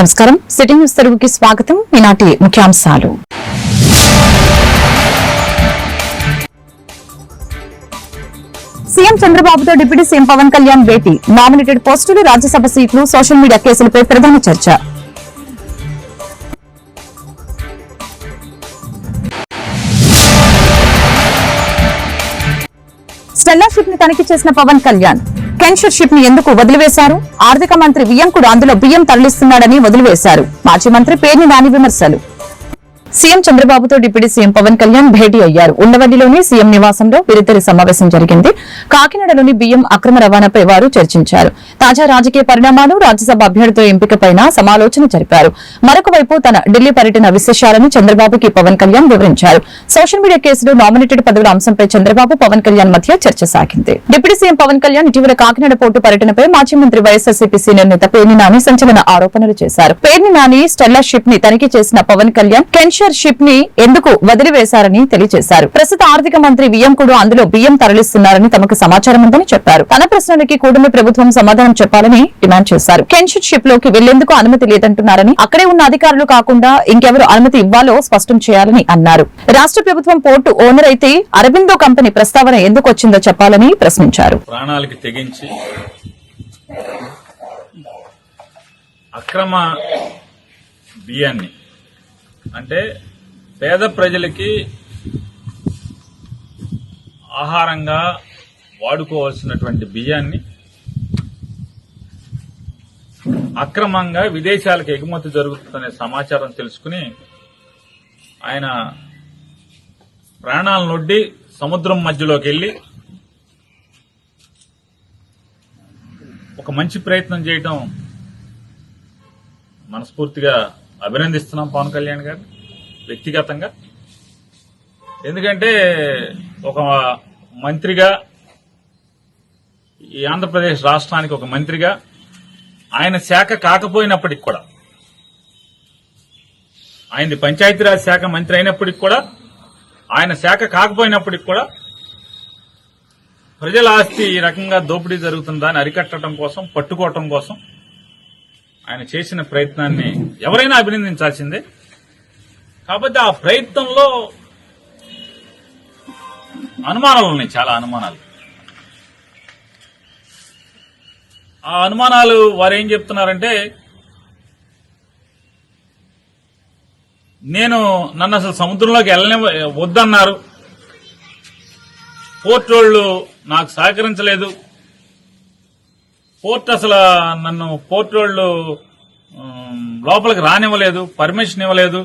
నమస్కారం. City news తెలుగుకి స్వాగతం. ఈనాటి ముఖ్యాంశాలు. సీఎం చంద్రబాబుతో డిప్యూటీ సీఎం పవన్ కళ్యాణ్ భేటీ. నామినేటెడ్ పోస్టులు, రాజ్యసభ సీట్లు, సోషల్ మీడియా కేసులపై ప్రధాన చర్చ. స్టెల్లా షిప్ ని తనిఖీ చేసిన పవన్ కళ్యాణ్ కెన్షర్ షిప్ ని ఎందుకు వదిలివేశారు? ఆర్థిక మంత్రి వియ్యంకుడు అందులో బియ్యం తరలిస్తున్నాడని వదిలివేశారు. మాజీ మంత్రి పేర్ని నాని విమర్శలు. సీఎం చంద్రబాబుతో డిప్యూటీ సీఎం పవన్ కళ్యాణ్ భేటీ అయ్యారు. ఉండవల్లిలోని సీఎం నివాసంలో వీరిద్దరి సమావేశం జరిగింది. కాకినాడలోని బియ్యం అక్రమ రవాణాపై వారు చర్చించారు. తాజా రాజకీయ పరిణామాలు, రాజ్యసభ అభ్యర్థుల ఎంపికపై సమాలోచన జరిపారు. మరొక వైపు తన ఢిల్లీ పర్యటన విశేషాలను చంద్రబాబుకి పవన్ కళ్యాణ్ వివరించారు. సోషల్ మీడియా కేసులు, నామినేటెడ్ పదవుల అంశంపై చంద్రబాబు, పవన్ కళ్యాణ్ మధ్య చర్చ సాగింది. డిప్యూటీ సీఎం పవన్ కళ్యాణ్ ఇటీవల కాకినాడ పోర్టు పర్యటనపై మాజీ మంత్రి వైఎస్ఆర్సీపీ సీనియర్ నేత పేర్ని నాని సంచలన ఆరోపణలు చేశారు. పేర్ని నాని స్టెల్లా షిప్ ని తనిఖీ చేసిన పవన్ కళ్యాణ్ కెన్షర్ షిప్ ని ఎందుకు వదిలివేశారని తెలియజేశారు. ప్రస్తుత ఆర్థిక మంత్రి వియ్యంకుడు అందులో బియ్యం తరలిస్తున్నారని తమకు సమాచారం ఉందని చెప్పారు. తన ప్రశ్నలకి కూటమి ప్రభుత్వం సమాధానం చెప్పాలని డిమాండ్ చేశారు. కెన్షర్ షిప్ లోకి వెళ్లేందుకు అనుమతి లేదంటున్నారని, అక్కడే ఉన్న అధికారులు కాకుండా ఇంకెవరు అనుమతి ఇవ్వాలో స్పష్టం చేయాలని అన్నారు. రాష్ట్ర ప్రభుత్వం పోర్టు ఓనర్ అయితే అరబిందో కంపెనీ ప్రస్తావన ఎందుకు వచ్చిందో చెప్పాలని ప్రశ్నించారు. ప్రాణాలకి తెగించి అక్రమ బియ్యాన్ని, అంటే పేద ప్రజలకి ఆహారంగా వాడుకోవాల్సినటువంటి బియ్యాన్ని అక్రమంగా విదేశాలకు ఎగుమతి జరుగుతుందనే సమాచారం తెలుసుకుని ఆయన ప్రాణాలనొడ్డి సముద్రం మధ్యలోకి వెళ్లి ఒక మంచి ప్రయత్నం చేయటం మనస్ఫూర్తిగా అభినందిస్తున్నాం పవన్ కళ్యాణ్ గారు వ్యక్తిగతంగా. ఎందుకంటే ఒక మంత్రిగా, ఈ ఆంధ్రప్రదేశ్ రాష్ట్రానికి ఒక మంత్రిగా, ఆయన శాఖ కాకపోయినప్పటికి కూడా, ఆయనది పంచాయతీరాజ్ శాఖ మంత్రి అయినప్పటికి కూడా, ఆయన శాఖ కాకపోయినప్పటికి కూడా ప్రజల ఆస్తి ఈ రకంగా దోపిడీ జరుగుతుందని అరికట్టడం కోసం, పట్టుకోవటం కోసం ఆయన చేసిన ప్రయత్నాన్ని ఎవరైనా అభినందించాల్సిందే. కాబట్టి ఆ ప్రయత్నంలో అనుమానాలు ఉన్నాయి, చాలా అనుమానాలు. ఆ అనుమానాలు వారు ఏం చెప్తున్నారంటే, నన్ను అసలు సముద్రంలోకి వద్దన్నారు, పోర్ట్ వాళ్ళు నాకు సహకరించలేదు, పోర్ట్ అసలు నన్ను పోర్ట్ వాళ్ళు లోపలికి రానివ్వలేదు, పర్మిషన్ ఇవ్వలేదు,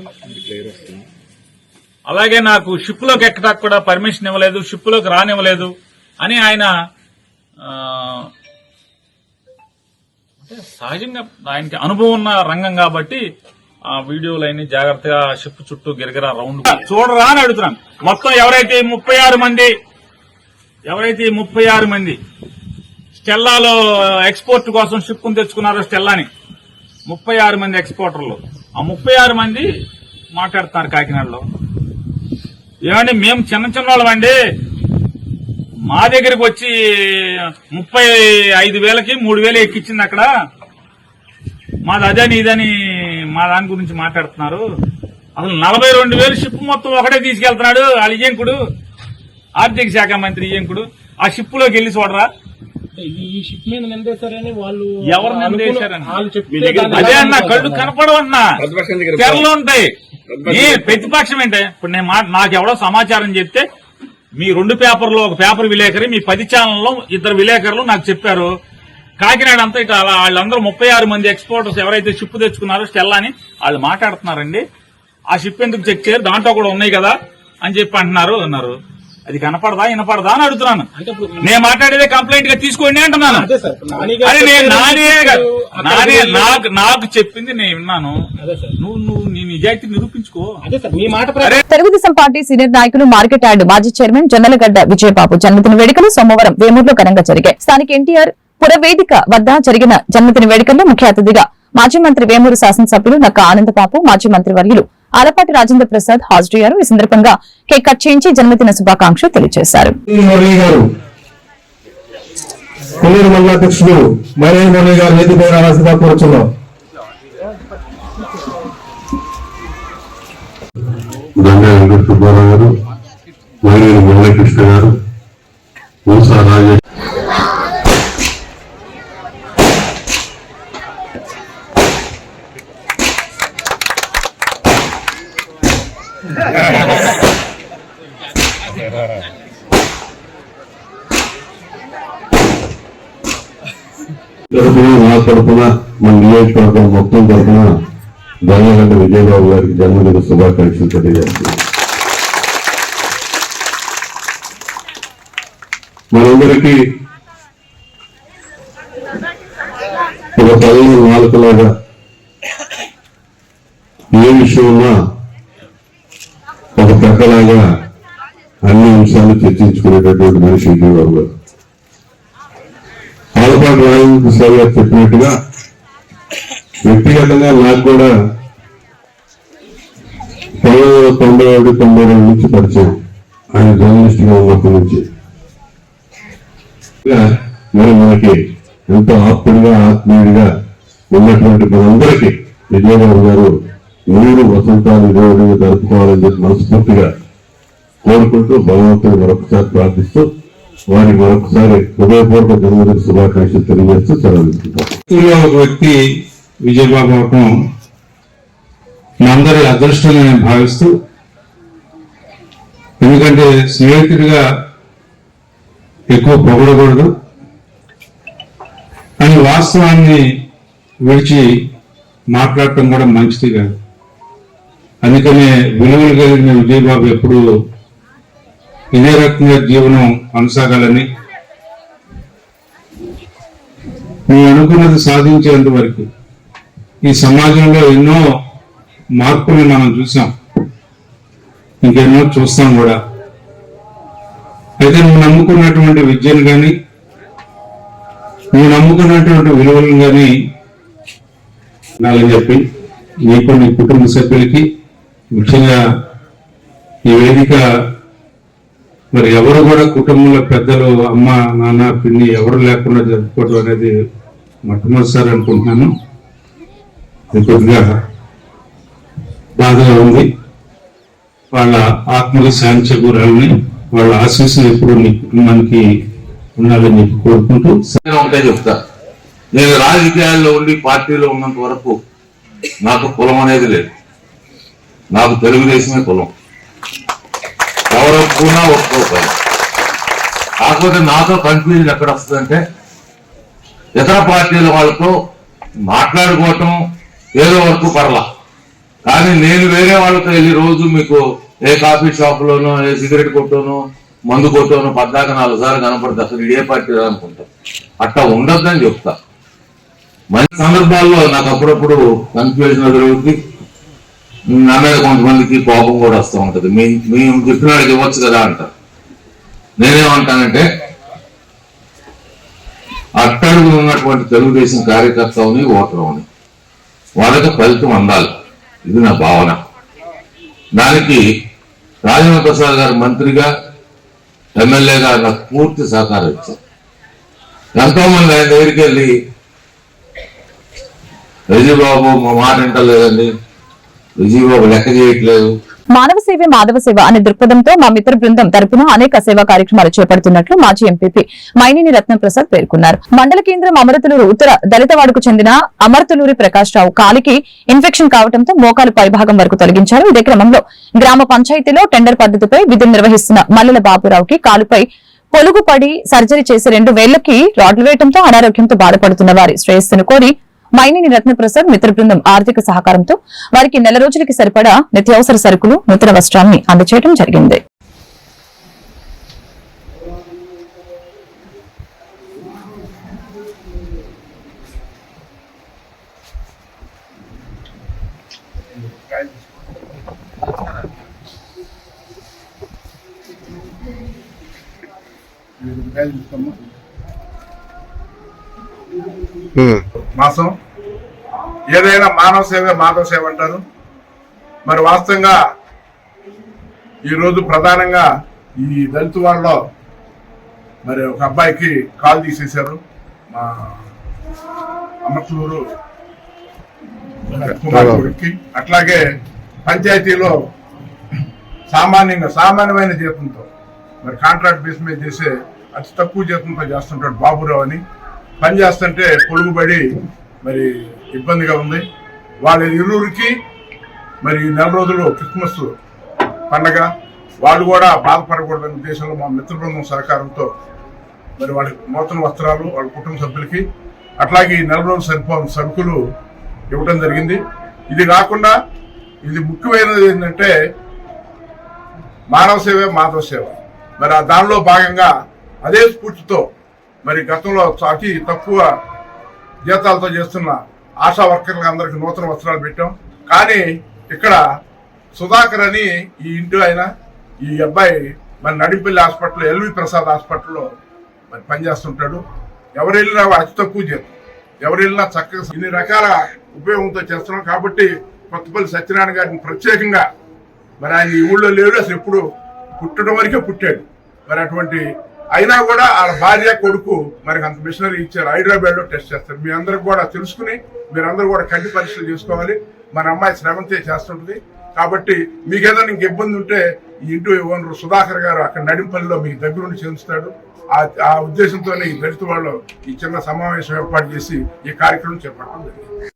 అలాగే నాకు షిప్ లోకి ఎక్కడానికి కూడా పర్మిషన్ ఇవ్వలేదు, షిప్ లోకి రానివ్వలేదు అని ఆయన సహజంగా ఆయనకి అనుభవం ఉన్న రంగం కాబట్టి ఆ వీడియోలన్నీ జాగ్రత్తగా షిప్ చుట్టూ గిరగిరా రౌండ్ చూడరా అని అడుగుతున్నాను. మొత్తం ఎవరైతే 36 మంది స్టెల్లాలో ఎక్స్పోర్ట్ కోసం షిప్ తెచ్చుకున్నారో స్టెల్లాని 36 మంది ఎక్స్పోర్టర్లు, ఆ 36 మంది మాట్లాడుతున్నారు కాకినాడలో. ఏమండి మేము చిన్న వాళ్ళమండి, మా దగ్గరికి వచ్చి 35,000కి 3,000 ఎక్కిచ్చింది అక్కడ, మాది అదని ఇదని మా దాని గురించి మాట్లాడుతున్నారు. అసలు 42,000 షిప్ మొత్తం ఒకటే తీసుకెళ్తున్నాడు వాళ్ళ ఇయ్యంకుడు, ఆర్థిక శాఖ మంత్రి ఇయ్యంకుడు. ఆ షిప్ లోకి వెళ్లి చూడరా, ఈ షిప్ మీద నిందేశారని వాళ్ళు ఎవరు నిందేశారని అదే అన్న, కళ్ళు కనపడవన్నా, తెరలు ఉంటాయి. ప్రతిపక్షం ఏంటే, ఇప్పుడు నాకు ఎవడో సమాచారం చెప్తే, మీ 2 పేపర్లో ఒక పేపర్ విలేకరి, మీ 10 ఛానల్లో 2 విలేకరులు నాకు చెప్పారు. కాకినాడ అంతా ఇట్లా వాళ్ళందరూ 36 మంది ఎక్స్పోర్టర్స్ ఎవరైతే షిప్ తెచ్చుకున్నారో స్టెల్లా అని వాళ్ళు మాట్లాడుతున్నారండి. ఆ షిప్ ఎందుకు చెక్ చేయరు, దాంట్లో కూడా ఉన్నాయి కదా అని చెప్పి అన్నారు. అది కనపడదా వినపడదా అని అడుగుతున్నాను. నేను మాట్లాడేదే కంప్లైంట్ గా తీసుకోండి అంటున్నాను. నాకు చెప్పింది నేను విన్నాను. నువ్వు నీ నిజాయితీ నిరూపించుకో. తెలుగుదేశం పార్టీ సీనియర్ నాయకులు, మార్కెట్ యార్డ్ మాజీ చైర్మన్ జొన్నలగడ్డ విజయబాబు జన్మదిన వేడుకలు సోమవారం వేమూరులో ఘనంగా జరిగాయి. స్థానిక ఎన్టీఆర్ పురవేదిక వద్ద జరిగిన జన్మదిన వేడుకల్లో ముఖ్య అతిథిగా మాజీ మంత్రి వేమూరు శాసనసభ్యులు నక్క ఆనందబాబు, మాజీ మంత్రి వర్యులు ఆలపాటి రాజేంద్ర ప్రసాద్ హాజరయ్యారు. ఈ సందర్భంగా కేక్ కట్ చేయించి జన్మదిన శుభాకాంక్షలు తెలియజేశారు. దండ వెంకట సుబ్బారావు గారు, వైరేని మురళీకృష్ణ గారు, మూసా రాజేష్, నా తరఫున మన నియోజకవర్గం మొత్తం తరఫున దండగంట విజయబాబు గారికి జన్మదిన శుభాకాంక్షలు తెలియజేస్తున్నాను. మనందరికీ ఒక తల్లి నాలుకలాగా ఏ విషయం ఉన్నా ఒక ప్రక్కలాగా అన్ని అంశాలు చర్చించుకునేటటువంటి మనిషి విజయబాబు గారు. ఆలపాటి రాజేంద్ర సార్ గారు చెప్పినట్టుగా వ్యక్తిగతంగా నాకు కూడా 1991-92 నుంచి పరిచయం, ఆయన జర్నలిస్ట్ గా ఉన్నప్పటి నుంచి. మరి మనకి ఎంతో ఆప్తుడిగా ఆత్మీయుడిగా ఉన్నటువంటి మనందరికీ విజయబాబు గారు 3 వసంతాలు విజయవాడగా జరుపుకోవాలని చెప్పి మనస్ఫూర్తిగా కోరుకుంటూ భగవంతుడు మరొకసారి ప్రార్థిస్తూ వారికి మరొకసారి హృదయపూర్వక జన్మదిన శుభాకాంక్షలు తెలియజేస్తూ సెలవుకుంటాం. ఒక వ్యక్తి విజయబాబు అవటం మనందరి అదృష్టం నేను భావిస్తూ, ఎందుకంటే స్నేహితుడిగా ఎక్కువ పొగడకూడదు అని వాస్తవాన్ని విడిచి మాట్లాడటం కూడా మంచిది కాదు. అందుకనే విలువలు కలిగిన విజయబాబు ఎప్పుడు ఇదే రకంగా జీవనం కొనసాగాలని, మేము అనుకున్నది సాధించేంత వరకు ఈ సమాజంలో ఎన్నో మార్పులు మనం చూసాం, ఇంకెన్నో చూస్తాం కూడా. అయితే నువ్వు నమ్ముకున్నటువంటి విద్యను కానీ, నువ్వు నమ్ముకున్నటువంటి విలువలను కానీ ఉండాలని చెప్పి నీకు, నీ కుటుంబ సభ్యులకి, ముఖ్యంగా ఈ వేదిక మరి ఎవరు కూడా కుటుంబంలో పెద్దలు అమ్మ నాన్న పిన్ని ఎవరు లేకుండా జరుపుకోవడం అనేది మొట్టమొదటిసారి అనుకుంటున్నాను. కొద్దిగా బాధగా ఉంది. వాళ్ళ ఆత్మకి శాంతి చేకూరాలని, వాళ్ళ ఆశీస్సులు ఎప్పుడు నీ కుటుంబానికి ఉండాలని చెప్పి కోరుకుంటూ ఒకటే చెప్తా, నేను రాజకీయాల్లో ఉండి పార్టీలో ఉన్నంత వరకు నాకు కులం అనేది లేదు. నాకు తెలుగుదేశమే కులం. ఎవరు ఒప్పుకున్నా ఒప్పుకోవాలి. కాకపోతే నాతో కన్ఫ్యూజన్ ఎక్కడ వస్తుందంటే, ఇతర పార్టీల వాళ్ళతో మాట్లాడుకోవటం ఏదో వరకు పర్లా, కానీ నేను వేరే వాళ్ళతో వెళ్ళి రోజు మీకు ఏ కాఫీ షాపులోనో ఏ సిగరెట్ కొట్టోనో మందు కొట్టోనో 14 సార్లు కనపడతా, అసలు ఏ పార్టీ అనుకుంటా. అట్లా ఉండొద్దని చెప్తా. మంచి సందర్భాల్లో నాకు అప్పుడప్పుడు కన్ఫ్యూజన్ ఎదురవుతుంది. నా మీద కొంతమందికి కోపం కూడా వస్తూ ఉంటది. మేము చెప్పిన వాళ్ళకి ఇవ్వచ్చు కదా అంటారు. నేనేమంటానంటే, అట్టడుగు ఉన్నటువంటి తెలుగుదేశం కార్యకర్తని ఓటర్ని వాళ్ళకి ఫలితం అందాలి, ఇది నా భావన. దానికి రాజేంద్ర ప్రసాద్ గారు మంత్రిగా, ఎమ్మెల్యేగా నాకు పూర్తి సహకారం ఇచ్చారు. ఎంతో మంది ఆయన దగ్గరికి వెళ్ళి, విజయబాబు మా మాట వింటలేదండి, విజయబాబు లెక్క చేయట్లేదు. మానవ సేవే మాధవ సేవ అనే దృక్పథంతో మా మిత్ర బృందం తరపున అనేక సేవా కార్యక్రమాలు చేపడుతున్నట్లు మాజీ ఎంపీపీ మైనేని రత్నప్రసాద్ పేర్కొన్నారు. మండల కేంద్రం అమరతులూరు ఉత్తర దళితవాడకు చెందిన అమరతులూరి ప్రకాష్ రావు కాలికి ఇన్ఫెక్షన్ కావడంతో మోకాలు పైభాగం వరకు తొలగించారు. ఇదే క్రమంలో గ్రామ పంచాయతీలో టెండర్ పద్ధతిపై విధులు నిర్వహిస్తున్న మల్లెల బాబురావుకి కాలుపై పొలుగు పడి సర్జరీ చేసి 2 వేళ్లకి రాడ్లు వేయడంతో అనారోగ్యంతో బాధపడుతున్న వారి శ్రేయస్సును కోరి మైనేని రత్నప్రసాద్ మిత్ర బృందం ఆర్థిక సహకారంతో వారికి నెల రోజులకి సరిపడా నిత్యావసర సరుకులు, నూతన వస్త్రాన్ని అందజేయడం జరిగింది. మాసం ఏదైనా మానవ సేవ మాధవ సేవ అంటారు. మరి వాస్తవంగా ఈరోజు ప్రధానంగా ఈ దళిత వాళ్ళలో మరి ఒక అబ్బాయికి కాలు తీసేశారు. మా అమర్తూరు కుమారుడికి. అట్లాగే పంచాయతీలో సామాన్యమైన జీతంతో మరి కాంట్రాక్ట్ బేస్ మీద చేసే అతి తక్కువ జీతంతో చేస్తుంటాడు బాబురావు అని. పని చేస్తుంటే పొడుగుబడి మరి ఇబ్బందిగా ఉంది. వాళ్ళ ఇరువురికి మరి 4 రోజులు క్రిస్మస్ పండగ, వాళ్ళు కూడా బాధపడకూడదనే ఉద్దేశంలో మా మిత్ర బృందం సహకారంతో మరి వాళ్ళకి నూతన వస్త్రాలు వాళ్ళ కుటుంబ సభ్యులకి, అట్లాగే ఈ 4 రోజులు సరిపోని సరుకులు ఇవ్వడం జరిగింది. ఇది కాకుండా ఇది ముఖ్యమైనది ఏంటంటే మానవ సేవే మాధవ సేవ. మరి దానిలో భాగంగా అదే స్ఫూర్తితో మరి గతంలో అతి తక్కువ జీతాలతో చేస్తున్న ఆశా వర్కర్లకు అందరికి నూతన వస్త్రాలు పెట్టాం. కానీ ఇక్కడ సుధాకర్ అని ఈ ఇంటి ఆయన, ఈ అబ్బాయి మరి నడింపల్లి హాస్పిటల్, ఎల్వి ప్రసాద్ హాస్పిటల్లో మరి పనిచేస్తుంటాడు. ఎవరు వెళ్ళినా అతి తక్కువ జీతం, ఎవరు వెళ్ళినా చక్కగా ఇన్ని రకాల ఉపయోగంతో చేస్తున్నాం. కాబట్టి కొత్తపల్లి సత్యనారాయణ గారిని ప్రత్యేకంగా మరి ఆయన ఈ ఊళ్ళో లేడు, అసలు ఎప్పుడు పుట్టడం వరకే పుట్టాడు. మరి అటువంటి అయినా కూడా వాళ్ళ భార్య కొడుకు మరి అంత మిషనరీ ఇచ్చారు, హైదరాబాద్ లో టెస్ట్ చేస్తారు. మీ అందరికి కూడా తెలుసుకుని మీరందరూ కూడా కంటి పరీక్షలు చేసుకోవాలి. మన అమ్మాయి శ్రవంతే చేస్తుంటది. కాబట్టి మీకేదైనా ఇంక ఇబ్బంది ఉంటే ఈ ఇంటి ఓనర్ సుధాకర్ గారు అక్కడ నడింపల్లిలో మీకు దగ్గరుండి చేస్తాడు. ఆ ఉద్దేశంతోనే ఈ దళిత వాళ్ళు ఈ చిన్న సమావేశం ఏర్పాటు చేసి ఈ కార్యక్రమం చేపట్టడం జరిగింది.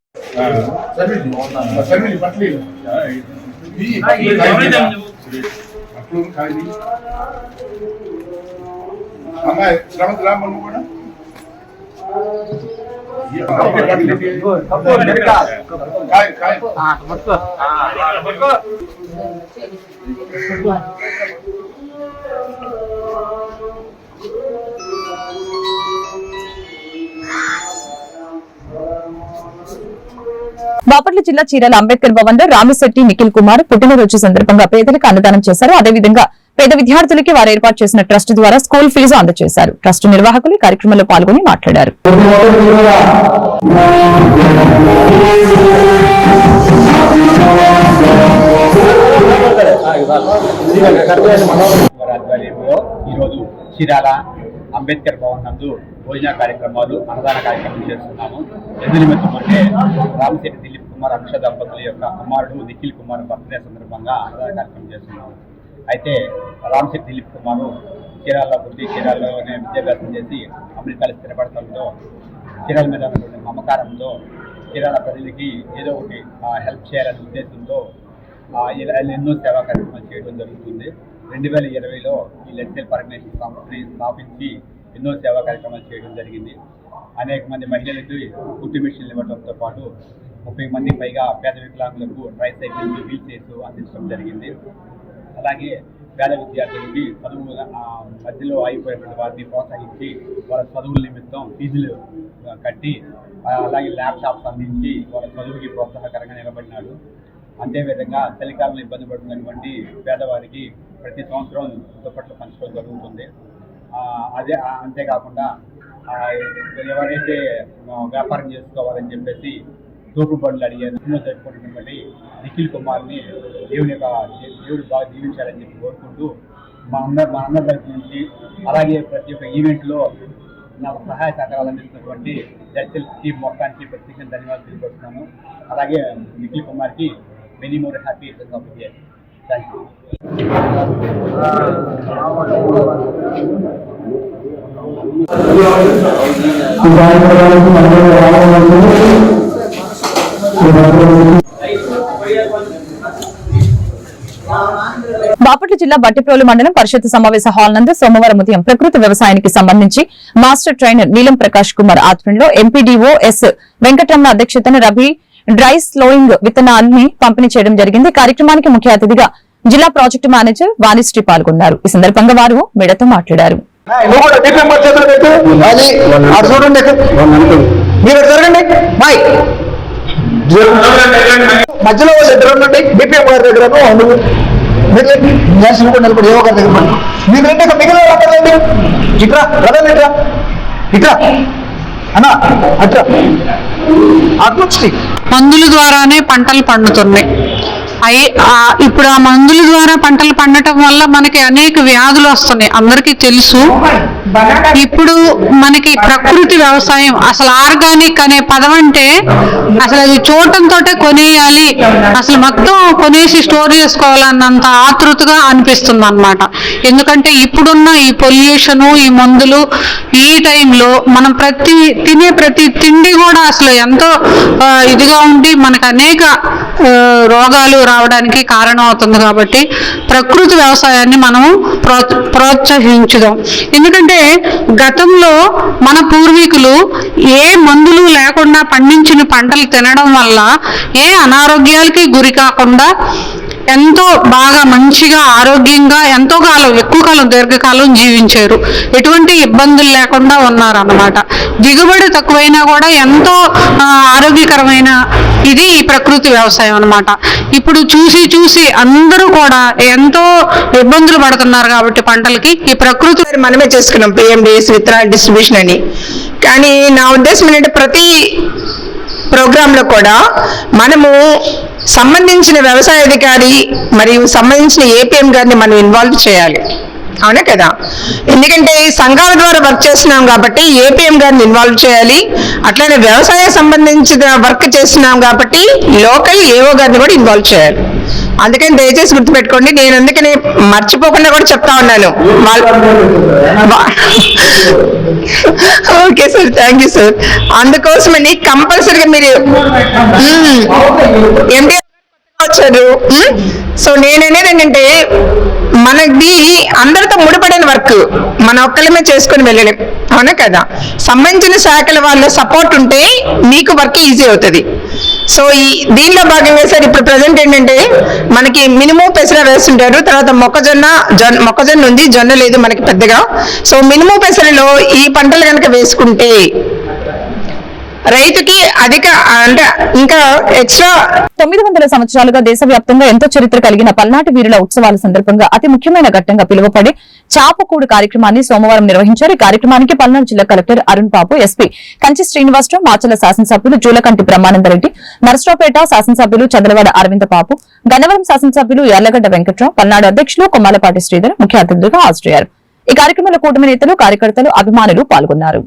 అమ్మాయి శ్రవంతి రామన్న కూడా బాపట్ల జిల్లా చీరాల అంబేద్కర్ భవన్ లో రామిశెట్టి నిఖిల్ కుమార్ పుట్టినరోజు సందర్భంగా పేదలకు అన్నదానం చేశారు. అదేవిధంగా పేద విద్యార్థులకి వారు ఏర్పాటు చేసిన ట్రస్ట్ ద్వారా స్కూల్ ఫీజు అందజేశారు. ట్రస్ట్ నిర్వాహకులు ఈ కార్యక్రమంలో పాల్గొని మాట్లాడారు. ఈరోజు చీరాల అంబేద్కర్ భవన్ నందు భోజన కార్యక్రమాలు, అన్నదాన కార్యక్రమం చేస్తున్నాము. ఎందు నిమిత్తం అంటే రామిశెట్టి దిలీప్ కుమార్ అనుష దంపతుల యొక్క కుమారుడు నిఖిల్ కుమార్ బర్త్డే సందర్భంగా అన్నదాన కార్యక్రమం చేస్తున్నాము. అయితే రామిశెట్టి దిలీప్ కుమారు చీరాల్లో పుట్టి చీరాల్లోనే విద్యాభ్యాసం చేసి అమెరికాలో స్థిరపడటంతో చీరాల మీద ఉన్నటువంటి మమకారంతో చీరాల ప్రజలకి ఏదో ఒకటి హెల్ప్ చేయాలనే ఉద్దేశంతో ఎన్నో సేవా కార్యక్రమాలు చేయడం జరుగుతుంది. 2020లో ఈ లెట్సెల్ పర్మనేషన్ సంస్థని స్థాపించి ఎన్నో సేవా కార్యక్రమాలు చేయడం జరిగింది. అనేక మంది మహిళలకి కుట్టు మిషన్లు ఇవ్వడంతో పాటు 30 మందికి పైగా పేద వికలాంగులకు ట్రైసైకిల్స్, వీల్ చైర్స్ అందించడం జరిగింది. అలాగే పేద విద్యార్థులకి చదువు మధ్యలో అయిపోయినటువంటి వారిని ప్రోత్సహించి వాళ్ళ చదువుల నిమిత్తం ఫీజులు కట్టి అలాగే ల్యాప్టాప్స్ అందించి వాళ్ళ చదువుకి ప్రోత్సాహకరంగా నిలబడినాడు. అంతేవిధంగా చలికాలంలో ఇబ్బంది పడుతున్నటువంటి పేదవారికి ప్రతి సంవత్సరం దుప్పట్లు పంచడం జరుగుతుంది. అంతేకాకుండా ఎవరైతే వ్యాపారం చేసుకోవాలని చెప్పేసి తోపు బండ్లు అడిగారు జరుపుకుంటున్నటువంటి నిఖిల్ కుమార్ని దేవుడు బాగా జీవించాలని చెప్పి కోరుకుంటూ మా అందరి దగ్గర నుంచి అలాగే ప్రతి ఒక్క ఈవెంట్లో నాకు సహాయ సహకారాలు అందిస్తున్నటువంటి జడ్సెల్ టీం మొత్తానికి ప్రత్యేకంగా ధన్యవాదాలు తెలియపరుస్తున్నాను. అలాగే నిఖిల్ కుమార్కి many more happy returns of the year. Thank you. Bapatla జిల్లా బట్టిప్రోలు మండలం పరిషత్ సమావేశ హాల్ నందు సోమవారం ఉదయం ప్రకృతి వ్యవసాయానికి సంబంధించి మాస్టర్ ట్రైనర్ నీలం ప్రకాష్ కుమార్ ఆధ్వర్యంలో ఎంపీడీఓ ఎస్ వెంకటరమణ అధ్యక్షతన రబీ డ్రై స్లోయింగ్ విత్తనాలని పంపిణీ చేయడం జరిగింది. కార్యక్రమానికి ముఖ్య అతిథిగా జిల్లా ప్రాజెక్టు మేనేజర్ వాణిశ్రీ పాల్గొన్నారు. ఈ సందర్భంగా వారు మీడియాతో మాట్లాడారు. మధ్యలో వాళ్ళు ఇద్దరు ఉండండి, బీపీఎం గారి దగ్గర నిలబడి ఏవో గారి దగ్గర మీరు రెండు మిగిలిన రాదండి. ఇట్రా రదండి, ఇట్రా ఇట్రా అన్నా అట్రా. మందుల ద్వారానే పంటలు పండుతున్నాయి. ఇప్పుడు ఆ మందుల ద్వారా పంటలు పండటం వల్ల మనకి అనేక వ్యాధులు వస్తున్నాయి, అందరికీ తెలుసు. ఇప్పుడు మనకి ప్రకృతి వ్యవసాయం అసలు ఆర్గానిక్ అనే పదం అంటే అసలు అది చూడటంతో కొనేయాలి, అసలు మొత్తం కొనేసి స్టోర్ చేసుకోవాలన్నంత ఆతృతగా అనిపిస్తుంది అనమాట. ఎందుకంటే ఇప్పుడున్న ఈ పొల్యూషన్, ఈ మందులు, ఈ టైంలో మనం తినే ప్రతి తిండి కూడా అసలు ఎంతో ఇదిగా ఉండి మనకు అనేక రోగాలు రావడానికి కారణం అవుతుంది. కాబట్టి ప్రకృతి వ్యవసాయాన్ని మనము ప్రోత్సహించుదాం. ఎందుకంటే గతంలో మన పూర్వీకులు ఏ మందులు లేకుండా పండించిన పంటలు తినడం వల్ల ఏ అనారోగ్యాలకి గురి కాకుండా ఎంతో బాగా మంచిగా ఆరోగ్యంగా ఎంతో కాలం, ఎక్కువ కాలం, దీర్ఘకాలం జీవించారు. ఎటువంటి ఇబ్బందులు లేకుండా ఉన్నారన్నమాట. దిగుబడి తక్కువైనా కూడా ఎంతో ఆరోగ్యకరమైన ఇది ఈ ప్రకృతి వ్యవసాయం అన్నమాట. ఇప్పుడు చూసి అందరూ కూడా ఎంతో ఇబ్బందులు పడుతున్నారు. కాబట్టి పంటలకి ఈ ప్రకృతి మనమే చేసుకున్నాం PMDS విత్తనాల డిస్ట్రిబ్యూషన్ అని. కానీ నా ఉద్దేశం ఏంటంటే ప్రతి ప్రోగ్రాంలో కూడా మనము సంబంధించిన వ్యవసాయ అధికారి మరియు సంబంధించిన APM గారిని మనం ఇన్వాల్వ్ చేయాలి. అవునా కదా? ఎందుకంటే సంఘాల ద్వారా వర్క్ చేస్తున్నాం కాబట్టి APM గారిని ఇన్వాల్వ్ చేయాలి. అట్లానే వ్యవసాయ సంబంధించిన వర్క్ చేస్తున్నాం కాబట్టి లోకల్ AO గారిని కూడా ఇన్వాల్వ్ చేయాలి. అందుకని దయచేసి గుర్తుపెట్టుకోండి. నేను అందుకని మర్చిపోకుండా కూడా చెప్తా ఉన్నాను. Okay sir, thank you sir. అందుకోసమని కంపల్సరీగా మీరు MD వచ్చారు. సో నేననేది ఏంటంటే మనది అందరితో ముడిపడిన వర్క్, మన ఒక్కళ్ళమే చేసుకుని వెళ్ళలేం. అవునా కదా? సంబంధించిన శాఖల వాళ్ళ సపోర్ట్ ఉంటే మీకు వర్క్ ఈజీ అవుతుంది. సో దీనిలో భాగంగా సార్ ఇప్పుడు ప్రజెంట్ ఏంటంటే మనకి మినిమం పెసర వేస్తుంటారు. తర్వాత మొక్కజొన్న ఉంది, జొన్న లేదు మనకి పెద్దగా. సో మినిమం పెసరలో ఈ పంటలు కనుక వేసుకుంటే రైతుకి అధిక అంటే ఇంకా ఎక్స్ట్రా 900 సంవత్సరాలుగా దేశవ్యాప్తంగా ఎంతో చరిత్ర కలిగిన పల్నాటి వీరుల ఉత్సవాల సందర్భంగా అతి ముఖ్యమైన ఘట్టంగా పిలువపడే చాపకూడు కార్యక్రమాన్ని సోమవారం నిర్వహించారు. ఈ కార్యక్రమానికి పల్నాడు జిల్లా కలెక్టర్ అరుణ్ బాబు, ఎస్పీ కంచి శ్రీనివాసరావు, మాచల శాసనసభ్యులు జూలకంటి బ్రహ్మానందరెడ్డి, నరసరావుపేట శాసనసభ్యులు చదలవాడ అరవింద బాబు, గన్నవరం శాసనసభ్యులు యార్లగడ్డ వెంకట్రావు, పల్నాడు అధ్యక్షులు కొమ్మాలపాటి శ్రీధర్ ముఖ్య అతిథులుగా హాజరయ్యారు. ఈ కార్యక్రమంలో కూటమి నేతలు, కార్యకర్తలు, అభిమానులు పాల్గొన్నారు.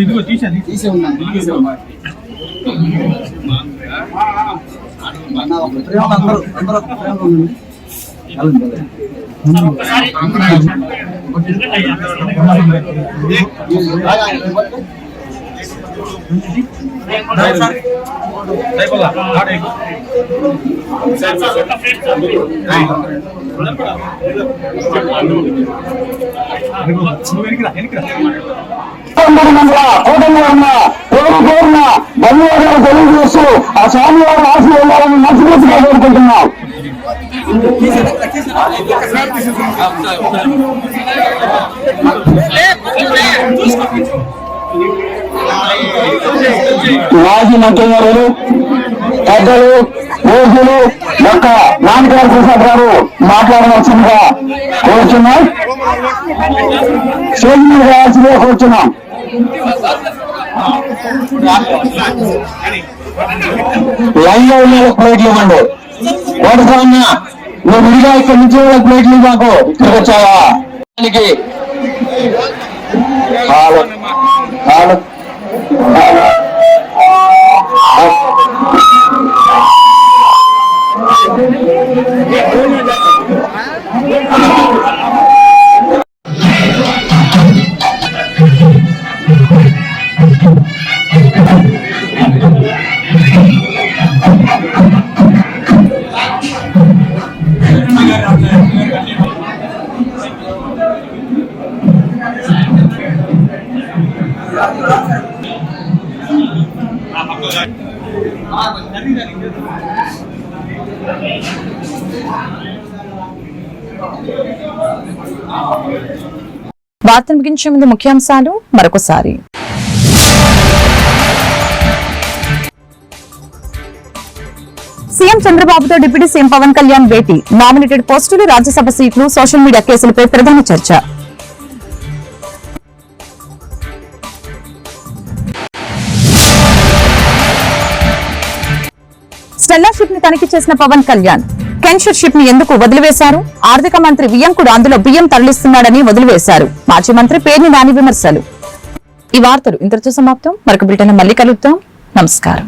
ఇదిగో తీసే ఉన్నాను. తెలియజేస్తూ ఆ స్వామి వారి ఆశీర్వాదాలను మనస్ఫూర్తిగా కోరుకుంటున్నాం. మాజీ మంత్రులు, పెద్దలు, యోగులు డాక్టర్ నాన్నగారు ప్రసాద్ గారు మాట్లాడవలసిందిగా కోరుచున్నాం. స్టేజ్ మీద రావాల్సిందిగా కోరుచున్నాం. లైన్ లో ఉన్న ప్లేట్లు ఇవ్వండి. కోటస్వామి నువ్వు విడిగా ఇక్కడి నుంచి ప్లేట్లు మాకు ఇక్కడికి వచ్చావా? వార్తను ముగించే ముందు ముఖ్యాంశాలు మరొకసారి. సీఎం చంద్రబాబుతో డిప్యూటీ సీఎం పవన్ కళ్యాణ్ భేటీ. నామినేటెడ్ పోస్టులు, రాజ్యసభ సీట్లు, సోషల్ మీడియా కేసులపై ప్రధాన చర్చ. స్టెల్లాషిప్ ని తనిఖీ చేసిన పవన్ కళ్యాణ్ కెన్షర్ షిప్ ని ఎందుకు వదిలివేశారు? ఆర్థిక మంత్రి వియ్యంకుడు అందులో బియ్యం తరలిస్తున్నాడని వదిలివేశారు. మాజీ మంత్రి పేర్ని నాని విమర్శలు. ఈ వార్తలు ఇంతటితో సమాప్తం. మరొక బ్రిటన్ మళ్ళీ కలుద్దాం. నమస్కారం.